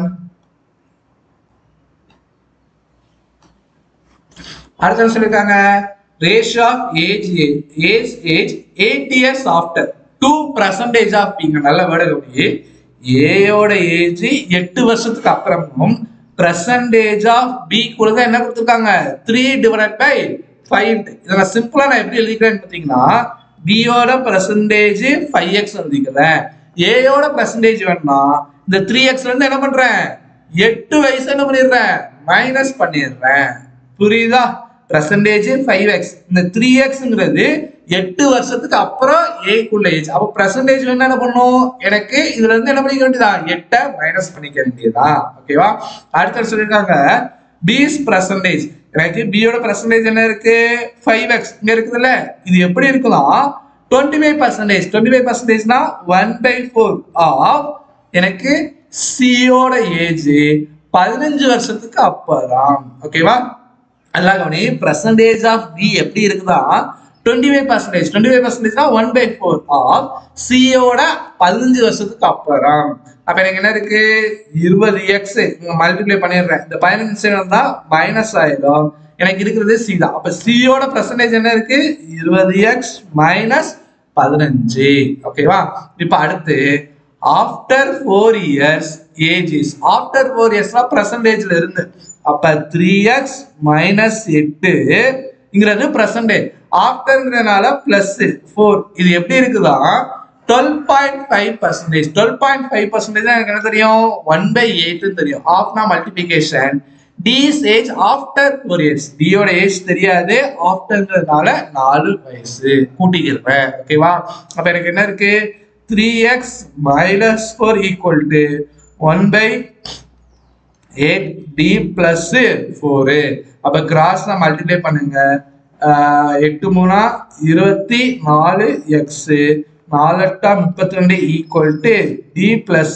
அடுத்து சொல்லிருக்காங்க ratio of age 8 years after 2% of B. நல்ல வேர்டு கவனி. ஏயோட ஏஜ் 8 வருஷத்துக்கு அப்புறமும் percentage ஆஃப் பி கூட தான் என்ன கொடுத்துருக்காங்க? 3/5. இதை சிம்பிளா நான் எப்படி எழுதிக்கிறேன்னு பாத்தீங்கன்னா, பியோட percentage 5x எழுதிக்கிறேன். ஏயோட percentage வேணும்னா இந்த 3x இருந்து என்ன பண்றேன்? 8 வயசு என்ன பண்ணிடுறேன்? மைனஸ் பண்ணிடுறேன். புரியுதா? percentage 5x, இந்த 3xங்கிறது 8 வருஷத்துக்கு அப்புறம் ஏக்குள்ள ஏஜ். அப்ப percentage என்ன பண்ணும்? எனக்கு இதுல இருந்து என்ன பண்ணிக்க வேண்டியதா? 8 மைனஸ் பண்ணிக்க வேண்டியதா. ஓகேவா? அடுத்து சொல்லிருக்காங்க பிஸ் percentage. எனக்கு பியோட percentage என்ன இருக்கு? 5x இங்க இருக்குதுல்ல, இது எப்படி இருக்கலாம்? 25%. 25%னா 1/4 ஆஃப் எனக்கு சியோட ஏஜ் 15 வருஷத்துக்கு அப்புறம். ஓகேவா? எல்லாம் கவனி. percentage ஆஃப் பி எப்படி இருக்குதா? 25%. 25%னா 1/4 ஆஃப் சியோட 15 வருஷத்துக்கு அப்புறம். அப்ப எனக்கு என்ன இருக்கு? 20x மல்டிப்ளை பண்ணிடுறேன். இந்த 15 தான் மைனஸ் ஆயிடும். எனக்கு இருக்கிறது சி தான். அப்ப சியோட percentage என்ன இருக்கு? 20x minus 15. ஓகேவா? இப்ப அடுத்து ஆஃப்டர் 4 years ஏஜஸ். ஆஃப்டர் 4 yearsனா percentageல இருந்து. அப்ப 3x மைனஸ் 8ங்கிறது percentage. ஆஃப்டர்ங்கிறனால பிளஸ் 4. இது எப்படி இருக்குதா? 12.5%. 12.5% எனக்கு என்ன தெரியும்? 1/8 தெரியும். ஆஃப்னா multiplication. D's age after 4 years. டியோட ஏஜ் தெரியாது, ஆஃப்டர்ங்கிறதுனால 4 வயசு கூட்டிக்கிறேன். ஓகேவா? அப்ப எனக்கு என்ன இருக்கு? 3x minus 4 equal to 1/8 d plus 4. அப்ப கிராஸ்ல மல்டிப்ளை பண்ணுங்க. 8 3 24x 4 32 equal to d plus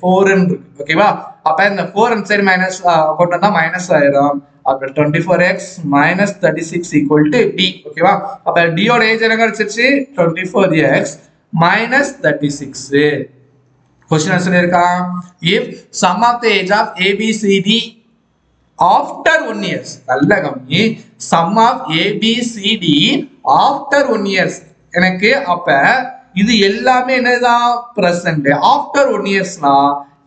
4. ஓகேவா? அப்ப இந்த 4 அந்த சைடு மைனஸ் கொண்டு வந்தா மைனஸ் ஆயிடும். அப்ப 24x minus 36 equal to d. ஓகேவா? அப்ப d யோட ஏஜ் என்ன கிடைச்சிருச்சு? 24x minus 36. क्वेश्चन आंसर இருக்கா? if sum of the age of abcd after 1 years. நல்ல கவனி. sum of abcd after 1 years. எனக்கு அப்ப இது எல்லாமே என்னதான்? பிரசன்ட். ஆஃப்டர் 1 இயர்ஸ்னா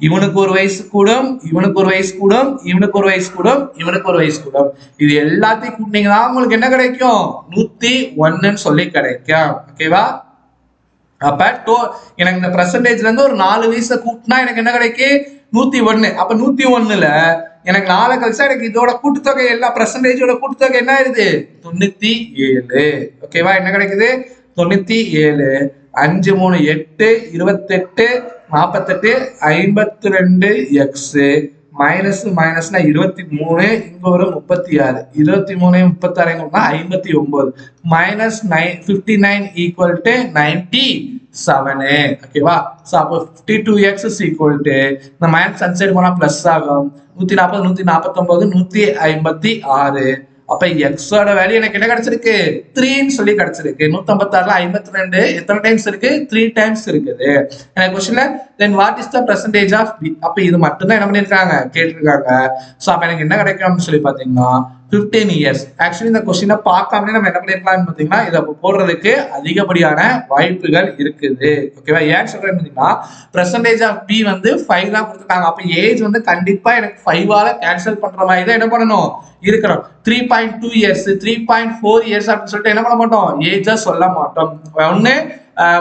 இவனுக்கு ஒரு வயசு கூடும், இவனுக்கு ஒரு வயசு கூடும், இவனுக்கு ஒரு வயசு கூடும், இவனுக்கு ஒரு வயசு கூடும். இது எல்லாத்தையும் கூட்டினீங்கன்னா உங்களுக்கு என்ன கிடைக்கும்? 101 சொல்லி கிடைக்கும். ஓகேவா? அப்ப எனக்கு இந்த percentageல இருந்து ஒரு 4 வயசை கூட்டினா எனக்கு என்ன கிடைக்கும்? 101. அப்ப 101ல எனக்கு 4 கழிச்சா எனக்கு இதோட கூட்டுத்தொகை எல்லா percentageோட கூட்டுத்தொகை என்ன ஆயிடுது? 97. ஓகேவா? என்ன கிடைக்குது? 97. 5 3 8 28 48 52x மைனஸ் மைனஸ்னா 23, இங்க ஒரு 36, 23 36 59, மைனஸ் 59 ஈக்குவல் டு 97. ஓகேவா? ஸோ அப்போ 52x இஸ் ஈக்குவல் டு இந்த மைனஸ் சன் சைடு போனா பிளஸ் ஆகும். 140 149 156. அப்ப எக்ஸோட வேல்யூ எனக்கு என்ன கிடைச்சிருக்கு? 3ன்னு சொல்லி கிடைச்சிருக்கு. 156ல 52 எத்தனை டைம்ஸ் இருக்கு? 3 டைம்ஸ் இருக்குது. எனக்கு क्वेश्चनல then what is the percentage of b? அப்ப இது மட்டும் தான் என்ன பண்ணிருக்காங்க கேட்டிருக்காங்க. சோ அப்ப எனக்கு என்ன கிடைக்கும்னு சொல்லி பாத்தீங்கன்னா 15 இயர்ஸ். ஆக்சுவலி இந்த क्वेश्चனை பார்க்காமலே நம்ம என்ன பண்ணிருக்கலாம்னு பாத்தீங்கன்னா இத போடுறதுக்கு அதிகப்படியான வாய்ப்புகள் இருக்குது. ஓகேவா? ஏன் சொல்றேன்னு பாத்தீங்கன்னா பெர்சன்டேஜ் ஆஃப் b வந்து 5 தான் கொடுத்திருக்காங்க. அப்ப ஏஜ் வந்து கண்டிப்பா எனக்கு 5 ஆல கேன்சல் பண்ற மாதிரி தான் என்ன பண்ணணும் இருக்கணும். 3.2 இயர்ஸ் 3.4 இயர்ஸ் அப்படின்னு சொல்லிட்டு என்ன பண்ண மாட்டோம் ஏஜா சொல்ல மாட்டோம். ஒண்ணு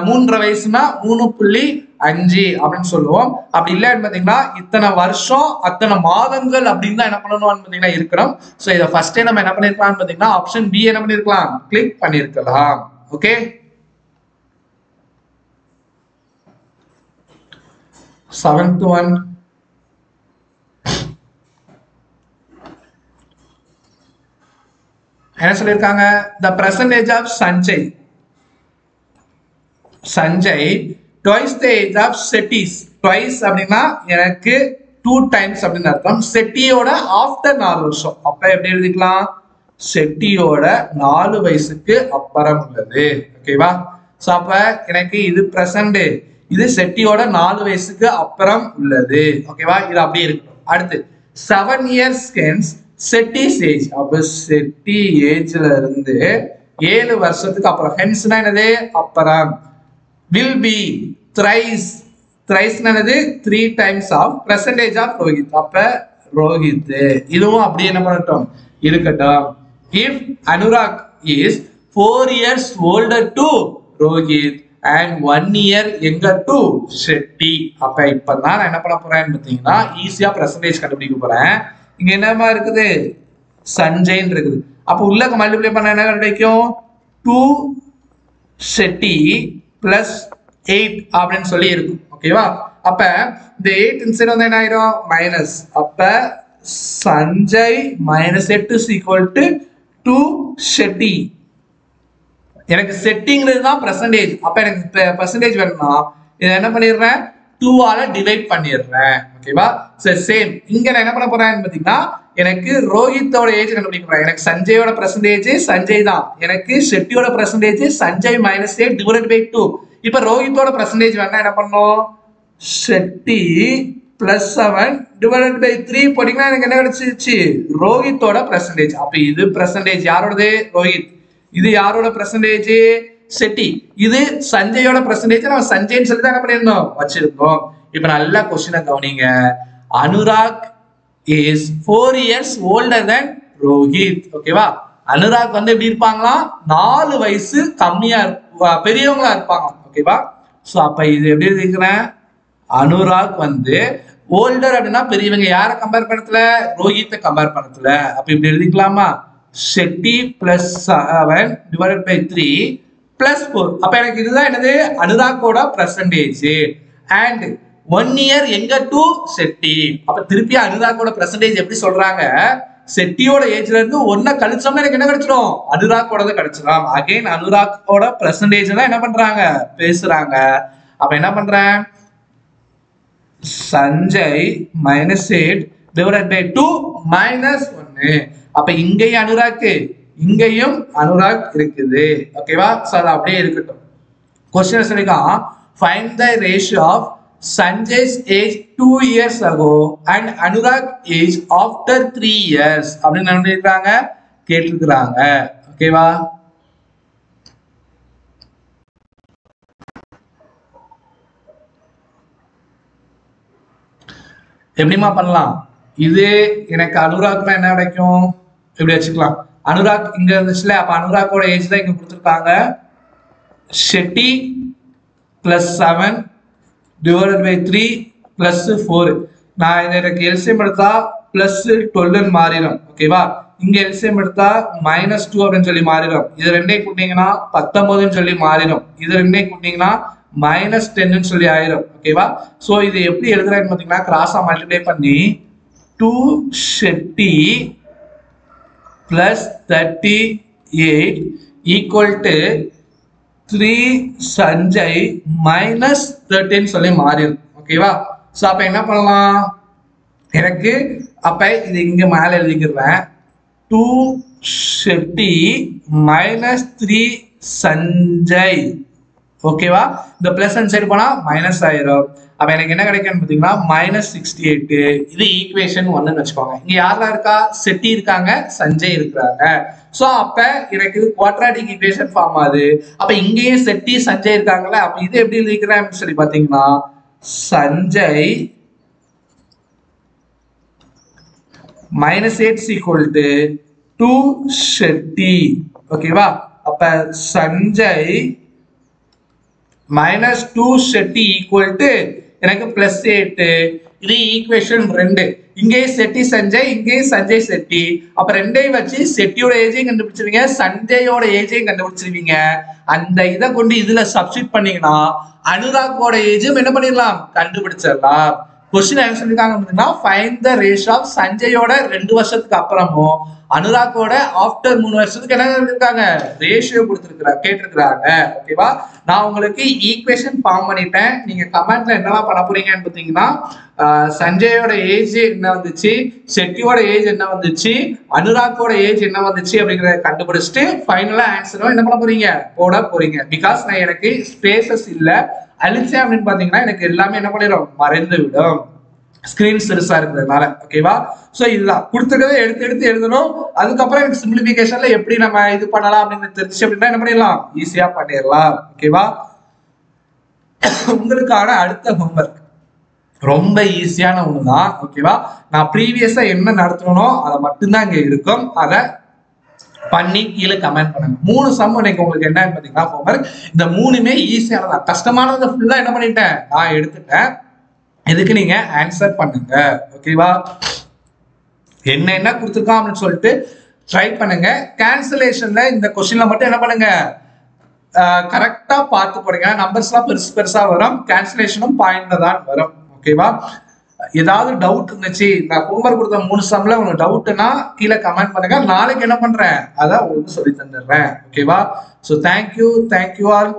3.5 வயசுனா 3.5 அப்படின்னு சொல்லுவோம். அப்படி இல்லைன்னு பாத்தீங்கன்னா இத்தனை வருஷம் அத்தனை மாதங்கள் அப்படின்னு தான் என்ன பண்ணணும் பாத்தீங்கன்னா இருக்கணும். சோ இதை ஃபர்ஸ்டே நம்ம என்ன பண்ணிருக்கலாம் பாத்தீங்கன்னா ஆப்ஷன் பி என்ன பண்ணிருக்கலாம் கிளிக் பண்ணிருக்கலாம். ஓகே, 7th one என்ன சொல்லிருக்காங்க? the percentage of Sanjay twice the age of Setis. twice அப்படின்னா எனக்கு 2 times அப்படின்னு அர்த்தம். செட்டியோட ஆஃப்டர் 4 வருஷம். அப்ப எப்படி எழுதிக்கலாம்? செட்டியோட 4 வயசுக்கு அப்புறம் உள்ளது. ஓகேவா? சோ அப்ப எனக்கு இது பிரசன்ட், இது செட்டியோட 4 வயசுக்கு அப்புறம் உள்ளது. ஓகேவா? இது அப்படியே இருக்கட்டும். அடுத்து 7 years hence செட்டிஸ் ஏஜ். அப்ப செட்டி ஏஜ்ல இருந்து 7 வருஷத்துக்கு அப்புறம். ஹென்ஸ்னா என்னது? அப்புறம். Will be thrice. thrice என்னது? 3 times of percentage of Rohit. அப்ப ரோஹித் இதுவும் அப்படியே என்ன பண்ணட்டும் இருக்கட்டும். if Anurag is 4 years older to Rohit and 1 year younger to Chetty. அப்ப இப்பதான் நான் என்ன பண்ண போறேன்னு பாத்தீங்கன்னா ஈஸியா percentage கண்டுபிடிக்க போறேன். இங்க என்னமா இருக்குது? சஞ்சய்ன்னு இருக்குது. அப்ப உள்ள மல்டிப்ளை பண்ண என்ன கிடைக்கும்? 2 செட்டி பிளஸ் 8 அப்படின்னு சொல்லி இருக்கும். ஓகேவா? அப்ப இந்த 8 இன்சைட் வந்து என்ன ஆயிரும்? மைனஸ். அப்ப Sanjay minus 8 is equal to 2 Chetty. எனக்கு செட்டிங்கிறது தான் பெர்சன்டேஜ். அப்ப எனக்கு பெர்சன்டேஜ் வேணும்னா இதை என்ன பண்ணிடுறேன்? 2 ஆல டிவைட் பண்ணிடுறேன். ஓகேவா? சேம் இங்க நான் என்ன பண்ண போறேன்னு பாத்தீங்கன்னா எனக்கு ரோஹித்தோட ஏஜ் கண்டுபிடிக்க போறேன். எனக்கு சஞ்சயோட பெர்சன்டேஜ் சஞ்சய் தான். எனக்கு செட்டியோட percentage Sanjay minus 8 divided by 2. இப்ப ரோஹித்தோட பெர்சன்டேஜ் வேணா என்ன பண்ணணும்? செட்டி பிளஸ் 7 டிவைடட் பை 3 போட்டீங்கன்னா எனக்கு என்ன கிடைச்சிருச்சு? ரோஹித்தோட பெர்சன்டேஜ். அப்ப இது பெர்சன்டேஜ் யாரோடது? ரோஹித். இது யாரோட பெர்சன்டேஜ்? செட்டி. இது சஞ்சயோட பெர்சன்டேஜ். நம்ம சஞ்சய்னு சொல்லி தான் என்ன பண்ணிருந்தோம் வச்சிருந்தோம். இப்ப நல்லா क्वेश्चन கவனிங்க. Anurag is 4 years older than Rohit. ஓகேவா? அனுராக் வந்து எப்படி இருப்பாங்களா? 4 வயசு கம்மியா பெரியவங்களா இருப்பாங்க. ஓகேவா? சோ அப்ப இது எப்படி இருக்கிறேன்? அனுராக் வந்து ஓல்டர் அப்படின்னா பெரியவங்க. யார கம்பேர் பண்ணத்துல? ரோஹித்தை கம்பேர் பண்ணத்துல. அப்ப இப்படி எழுதிக்கலாமா? Chetty plus 7 divided by 3 plus 4. அப்ப எனக்கு இதுதான் என்னது? அனுராக்கோட பெர்சன்டேஜ். And 1 year younger to Chetty. அப்ப திருப்பி அனுராக்கோட பெர்சன்டேஜ் எப்படி சொல்றாங்க? செட்டியோட ஏஜ்ல இருந்து 1 கழிச்சோம்னா எனக்கு என்ன கிடைச்சிடும்? அனுராக்கோட கிடைச்சிடும். அகைன் அனுராக்கோட பெர்சன்டேஜ் தான் என்ன பண்றாங்க பேசுறாங்க. அப்ப என்ன பண்றேன்? Sanjay minus 8 divided by 2 minus 1. அப்ப இங்கேயும் அனுராக் இங்கேயும் அனுராக் இருக்குது. ஓகேவா? சோ அது அப்படியே இருக்கட்டும். क्वेश्चन சொல்லிருக்கா find the ratio of Sanjay's age 2 years ago and Anurag age after 3 years அப்படின்னு என்ன பண்ணிருக்காங்க கேட்டிருக்காங்க. ஓகேவா? எப்படிமா பண்ணலாம்? இது எனக்கு அனுராக்னா என்ன கிடைக்கும்? இப்படி வச்சுக்கலாம். அனுராக் இங்க இருந்துச்சுல. அப்ப அனுராக்கோட ஏஜ் தான் இங்க கொடுத்துருக்காங்க. Chetty plus 7 divided by 3 plus 4. நான் எனக்கு எல்சிஎம் எடுத்தா பிளஸ் 12 மாறிடும். ஓகேவா? இங்க எல்சிஎம் எடுத்தா மைனஸ் 2 அப்படின்னு சொல்லி மாறிடும். இது ரெண்டையும் கூட்டிங்கன்னா 19 சொல்லி மாறிடும். இது ரெண்டையும் கூட்டிங்கன்னா மைனஸ் 10 சொல்லி ஆயிரும். ஓகேவா? சோ இது எப்படி எழுதுறேன்னு பாத்தீங்கன்னா கிராஸா மல்டிப்ளை பண்ணி 2 Shetty plus 38 equal to 3 Sanjay minus 13 சொல்லி மாறிடும். ஓகேவா? ஸோ அப்போ என்ன பண்ணலாம், எனக்கு அப்போ இது இங்கே மேலே எழுதிக்கிறேன் 2 Shetty minus 3 Sanjay. ஓகேவா? இந்த பிளஸ் அண்ட் சைடு போனா மைனஸ் ஆயிரும். அப்ப எனக்கு என்ன கிடைக்கும்னு பாத்தீங்கன்னா -68. இது ஈக்குவேஷன் 1ன்னு வச்சுக்கோங்க. இங்க யாரெல்லாம் இருக்கா, செட்டி இருக்காங்க, சஞ்சய் இருக்கிறாங்க. சோ அப்ப எனக்கு குவாட்ராட்டிக் ஈக்குவேஷன் ஃபார்ம் ஆகுது. அப்ப இங்கேயும் செட்டி சஞ்சய் இருக்காங்கல்ல, அப்ப இது எப்படி எழுதிக்கிறேன் சொல்லி பாத்தீங்கன்னா சஞ்சய் -8 equal to 2 Shetty. ஓகேவா? அப்ப சஞ்சய் -2 Shetty equal to எனக்கு +8. இது ஈக்குவேஷன் 2. இங்கே செட்டி சஞ்சய், இங்கே சஞ்சய் செட்டி. அப்ப ரெண்டையும் வச்சு செட்டியோட ஏஜையும் கண்டுபிடிச்சிருவீங்க, சஞ்சயோட ஏஜையும் கண்டுபிடிச்சிருவீங்க. அந்த இதை கொண்டு இதுல சப்ஸ்டிட் பண்ணீங்கன்னா அனுராக்கோட ஏஜும் என்ன பண்ணிடலாம், கண்டுபிடிச்சிடலாம். கொஸ்டின் என்ன சொல்லிருக்காங்க அப்படின்னா, ஃபைண்ட் த ரேஷியோ ஆஃப் சஞ்சயோட 2 வருஷத்துக்கு அப்புறமும் அனுராக்கோட ஆஃப்டர் 3 வருஷத்துக்கு என்ன இருக்காங்க, ரேஷியோ கொடுத்துருக்காங்க, கேட்டிருக்கிறாங்க. ஓகேவா? நான் உங்களுக்கு ஈக்குவேஷன் ஃபார்ம் பண்ணிட்டேன். நீங்க கமெண்ட்ல என்னெல்லாம் பண்ண போறீங்கன்னு பார்த்தீங்கன்னா, சஞ்சயோட ஏஜ் என்ன வந்துச்சு, செட்டியோட ஏஜ் என்ன வந்துச்சு, அனுராக்கோட ஏஜ் என்ன வந்துச்சு அப்படிங்கிறத கண்டுபிடிச்சிட்டு ஃபைனலா ஆன்சரும் என்ன பண்ண போறீங்க, போட போறீங்க. பிகாஸ் நான் எனக்கு ஸ்பேசஸ் இல்லை, அழிச்சேன் அப்படின்னு பாத்தீங்கன்னா எனக்கு எல்லாமே என்ன பண்ணிடும், மறைந்து விடும், ஸ்கிரீன் சிறுசா இருக்கிறதுனால. ஓகேவா? சோ இதுதான் கொடுத்துருக்கதை எடுத்து எடுத்து எழுதணும். அதுக்கப்புறம் எனக்கு சிம்பிளிபிகேஷன்ல எப்படி நம்ம இது பண்ணலாம் அப்படின்னு தெரிஞ்சு அப்படின்னா என்ன பண்ணிடலாம், ஈஸியா பண்ணிடலாம். ஓகேவா? உங்களுக்கான அடுத்த ஹோம்வொர்க் ரொம்ப ஈஸியான ஒண்ணுதான். ஓகேவா? நான் ப்ரீவியஸா என்ன நடத்தணும் அதை மட்டும்தான் இங்க இருக்கும். அதை பண்ணி கீழே கமெண்ட் பண்ணுங்க. 3 சம் இன்னைக்கு உங்களுக்கு என்னன்னு பாத்தீங்கன்னா ஹோம்வொர்க். இந்த 3மே ஈஸியானதா, கஷ்டமானதை ஃபுல்லா என்ன பண்ணிட்டேன், நான் எடுத்துட்டேன். இதுக்கு நீங்க ஆன்சர் பண்ணுங்க. ஓகேவா? என்ன கொடுத்துருக்கான் அப்படின்னு சொல்லிட்டு ட்ரை பண்ணுங்க. கேன்சலேஷன்ல இந்த கொஸ்டின்ல மட்டும் என்ன பண்ணுங்க, கரெக்டா பார்த்து போடுங்க. நம்பர்ஸ் எல்லாம் பெருசு பெருசா வரும், கேன்சலேஷனும் பாயிண்ட்ல தான் வரும். ஓகேவா? ஏதாவது டவுட் இருந்துச்சு, நான் ஹோம்வொர்க் கொடுத்த 3 சம்ல உங்களுக்கு டவுட்னா கீழே கமெண்ட் பண்ணுங்க. நாளைக்கு என்ன பண்றேன் அதை உங்களுக்கு சொல்லி தந்துடுறேன். ஓகேவா? So thank you all.